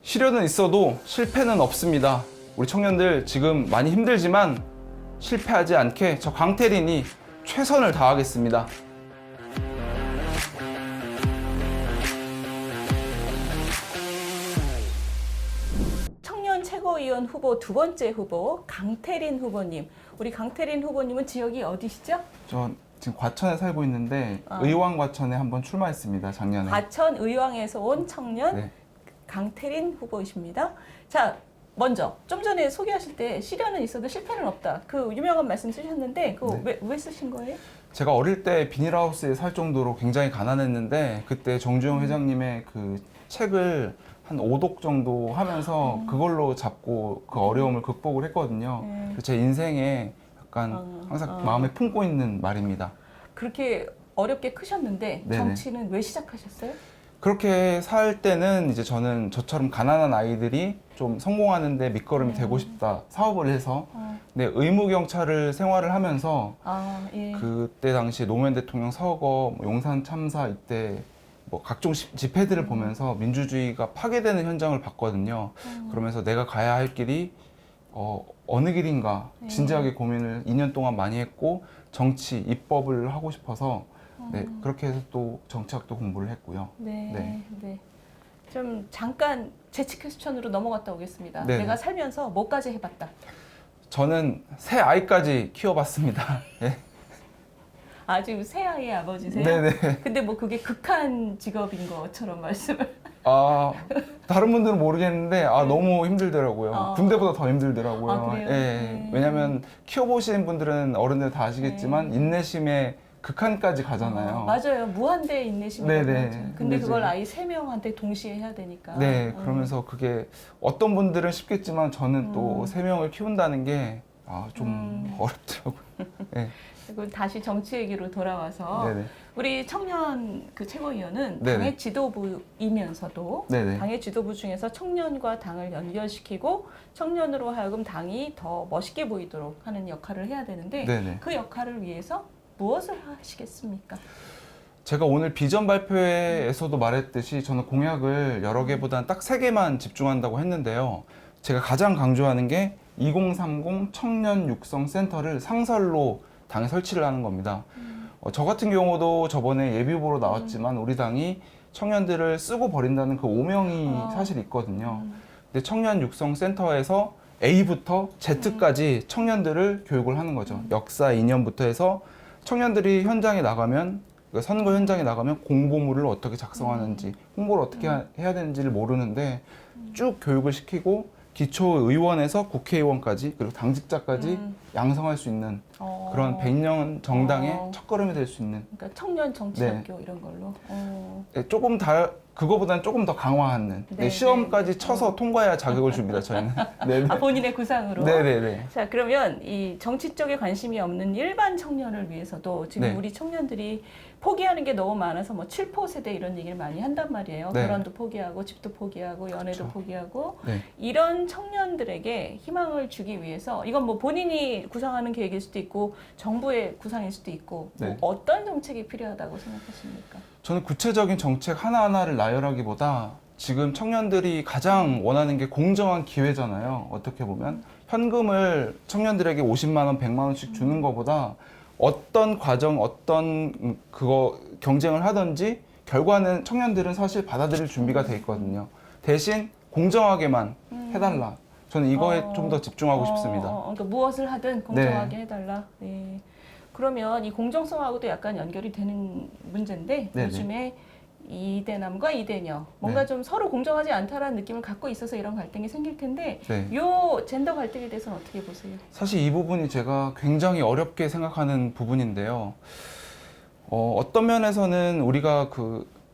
시련은 있어도 실패는 없습니다. 우리 청년들 지금 많이 힘들지만 실패하지 않게 저 광태린이 최선을 다하겠습니다. 청년 최고위원 후보 두 번째 후보 강태린 후보님. 우리 강태린 후보님은 지역이 어디시죠? 저 지금 과천에 살고 있는데 의왕 과천에 한번 출마했습니다. 작년에. 과천 의왕에서 온 청년 네. 강태린 후보이십니다. 자, 먼저 좀 전에 소개하실 때 시련은 있어도 실패는 없다. 그 유명한 말씀 쓰셨는데 그거 네. 왜 쓰신 거예요? 제가 어릴 때 비닐하우스에 살 정도로 굉장히 가난했는데 그때 정주영 회장님의 그 책을 한 5독 정도 하면서 그걸로 잡고 그 어려움을 극복을 했거든요. 그래서 제 인생에 약간 항상 마음에 품고 있는 말입니다. 그렇게 어렵게 크셨는데 네네. 정치는 왜 시작하셨어요? 그렇게 살 때는 이제 저는 저처럼 가난한 아이들이 좀 성공하는데 밑거름이 되고 싶다 사업을 해서 근데 의무경찰을 생활을 하면서 예. 그때 당시 노무현 대통령 서거, 뭐 용산 참사 이때 뭐 각종 집회들을 보면서 민주주의가 파괴되는 현장을 봤거든요. 그러면서 내가 가야 할 길이 어느 길인가 진지하게 고민을 2년 동안 많이 했고 정치, 입법을 하고 싶어서 네, 그렇게 해서 또 정치학도 공부를 했고요. 네. 좀 잠깐 재치 퀘스천으로 넘어갔다 오겠습니다. 네네. 내가 살면서 뭐까지 해봤다? 저는 새 아이까지 키워봤습니다. 예. 아, 지금 새 아이의 아버지세요? 네네. 근데 뭐 그게 극한 직업인 것처럼 말씀을. 다른 분들은 모르겠는데 너무 힘들더라고요. 군대보다 더 힘들더라고요. 아, 그래요? 예. 왜냐면 키워보신 분들은 어른들 다 아시겠지만 인내심에 극한까지 가잖아요. 맞아요. 무한대 인내심이 네네. 근데 근데 그걸 이제- 아이 3명한테 동시에 해야 되니까. 네, 그러면서 그게 어떤 분들은 쉽겠지만 저는 또 3명을 키운다는 게 좀 어렵더라고요. 네. 그리고 다시 정치 얘기로 돌아와서 네네. 우리 청년 그 최고위원은 네네. 당의 지도부이면서도 네네. 당의 지도부 중에서 청년과 당을 연결시키고 청년으로 하여금 당이 더 멋있게 보이도록 하는 역할을 해야 되는데 네네. 그 역할을 위해서 무엇을 하시겠습니까? 제가 오늘 비전 발표회에서도 말했듯이 저는 공약을 여러 개보다는 딱 3개만 집중한다고 했는데요. 제가 가장 강조하는 게 2030 청년 육성 센터를 상설로 당에 설치를 하는 겁니다. 저 같은 경우도 저번에 예비후보로 나왔지만 우리 당이 청년들을 쓰고 버린다는 그 오명이 사실 있거든요. 근데 청년 육성 센터에서 A부터 Z까지 청년들을 교육을 하는 거죠. 역사 이념부터 해서 청년들이 현장에 나가면 선거 현장에 나가면 공보물을 어떻게 작성하는지 홍보를 어떻게 해야 되는지를 모르는데 쭉 교육을 시키고 기초의원에서 국회의원까지 그리고 당직자까지 양성할 수 있는 그런 100년 정당의 첫걸음이 될 수 있는 그러니까 청년 정치학교 이런 걸로. 네, 그거보다는 조금 더 강화하는 네, 시험까지 쳐서 통과해야 자격을 줍니다. 저희는. 네. 본인의 구상으로. 네네네. 자, 그러면 이 정치 쪽에 관심이 없는 일반 청년을 위해서도 지금 네. 우리 청년들이 포기하는 게 너무 많아서 뭐 7포 세대 이런 얘기를 많이 한단 말이에요. 네. 결혼도 포기하고 집도 포기하고 연애도 그렇죠. 포기하고 네. 이런 청년들에게 희망을 주기 위해서 이건 뭐 본인이 구상하는 계획일 수도 있고 정부의 구상일 수도 있고 뭐 네. 어떤 정책이 필요하다고 생각하십니까? 저는 구체적인 정책 하나하나를 나열하기보다 지금 청년들이 가장 원하는 게 공정한 기회잖아요. 어떻게 보면 현금을 청년들에게 50만 원, 100만 원씩 주는 것보다 어떤 과정, 어떤 그거 경쟁을 하든지 결과는 청년들은 사실 받아들일 준비가 돼 있거든요. 대신 공정하게만 해달라. 저는 이거에 좀 더 집중하고 싶습니다. 그러니까 무엇을 하든 공정하게 해달라. 네. 그러면 이 공정성하고도 약간 연결이 되는 문제인데 네네. 요즘에 이대남과 이대녀 뭔가 네. 좀 서로 공정하지 않다라는 느낌을 갖고 있어서 이런 갈등이 생길 텐데 네. 요 젠더 갈등에 대해서는 어떻게 보세요? 사실 이 부분이 제가 굉장히 어렵게 생각하는 부분인데요. 어떤 면에서는 우리가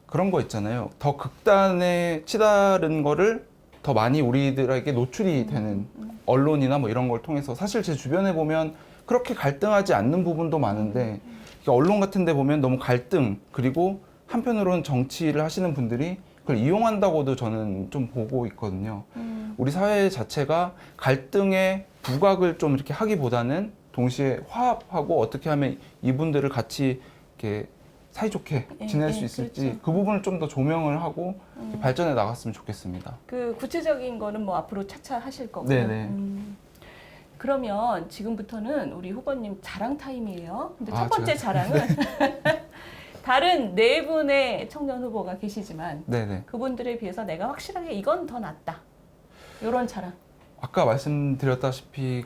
그런 거 있잖아요. 더 극단에 치달은 거를 더 많이 우리들에게 노출이 되는 언론이나 뭐 이런 걸 통해서 사실 제 주변에 보면 그렇게 갈등하지 않는 부분도 많은데 언론 같은 데 보면 너무 갈등 그리고 한편으로는 정치를 하시는 분들이 그걸 이용한다고도 저는 좀 보고 있거든요. 우리 사회 자체가 갈등의 부각을 좀 이렇게 하기보다는 동시에 화합하고 어떻게 하면 이분들을 같이 이렇게 사이좋게 예, 지낼 예, 수 있을지 그렇죠. 그 부분을 좀 더 조명을 하고 발전해 나갔으면 좋겠습니다. 그 구체적인 거는 뭐 앞으로 차차 하실 거고요. 네네. 그러면 지금부터는 우리 후보님 자랑 타임이에요. 근데 아, 첫 번째 제가- 자랑은 다른 네 분의 청년 후보가 계시지만 네네. 그분들에 비해서 내가 확실하게 이건 더 낫다. 이런 자랑. 아까 말씀드렸다시피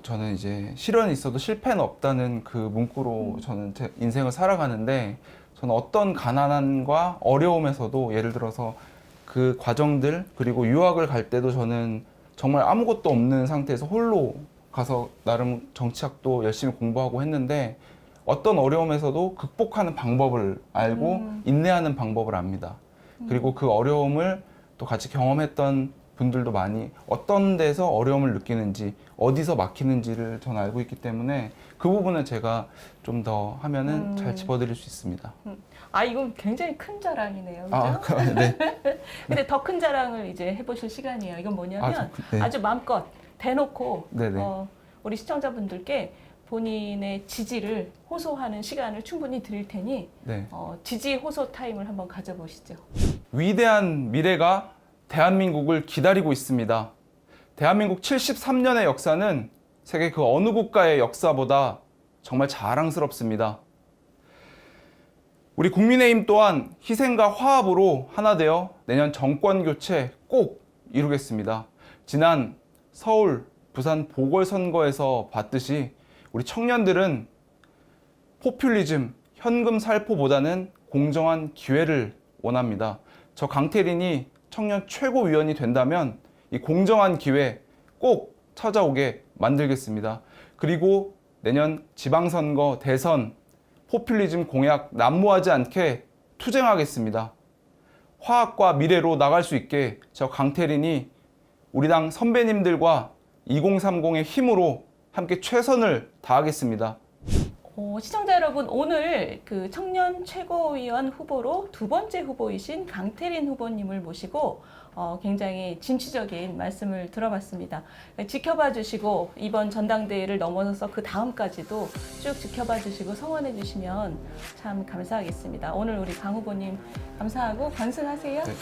저는 이제 실현이 있어도 실패는 없다는 그 문구로 저는 제 인생을 살아가는데 저는 어떤 가난함과 어려움에서도 예를 들어서 그 과정들 그리고 유학을 갈 때도 저는 정말 아무것도 없는 상태에서 홀로 가서 나름 정치학도 열심히 공부하고 했는데 어떤 어려움에서도 극복하는 방법을 알고 인내하는 방법을 압니다. 그리고 그 어려움을 또 같이 경험했던 분들도 많이 어떤 데서 어려움을 느끼는지 어디서 막히는지를 저는 알고 있기 때문에 그 부분은 제가 좀 더 하면은 잘 짚어드릴 수 있습니다. 아, 이건 굉장히 큰 자랑이네요. 그죠? 아, 네. 근데 더 큰 자랑을 이제 해보실 시간이에요. 이건 뭐냐면 네. 아주 마음껏 대놓고 네네. 우리 시청자분들께 본인의 지지를 호소하는 시간을 충분히 드릴 테니 네. 지지 호소 타임을 한번 가져보시죠. 위대한 미래가 대한민국을 기다리고 있습니다. 대한민국 73년의 역사는 세계 그 어느 국가의 역사보다 정말 자랑스럽습니다. 우리 국민의힘 또한 희생과 화합으로 하나 되어 내년 정권 교체 꼭 이루겠습니다. 지난 서울, 부산 보궐선거에서 봤듯이 우리 청년들은 포퓰리즘, 현금 살포보다는 공정한 기회를 원합니다. 저 강태린이 청년 최고위원이 된다면 이 공정한 기회 꼭 찾아오게 만들겠습니다. 그리고 내년 지방선거, 대선, 포퓰리즘 공약 난무하지 않게 투쟁하겠습니다. 화합과 미래로 나갈 수 있게 저 강태린이 우리 당 선배님들과 2030의 힘으로 함께 최선을 다하겠습니다. 시청자 여러분, 오늘 그 청년 최고위원 후보로 두 번째 후보이신 강태린 후보님을 모시고 굉장히 진취적인 말씀을 들어봤습니다. 지켜봐 주시고 이번 전당대회를 넘어서서 그 다음까지도 쭉 지켜봐 주시고 성원해 주시면 참 감사하겠습니다. 오늘 우리 강 후보님 감사하고 관승하세요. 네.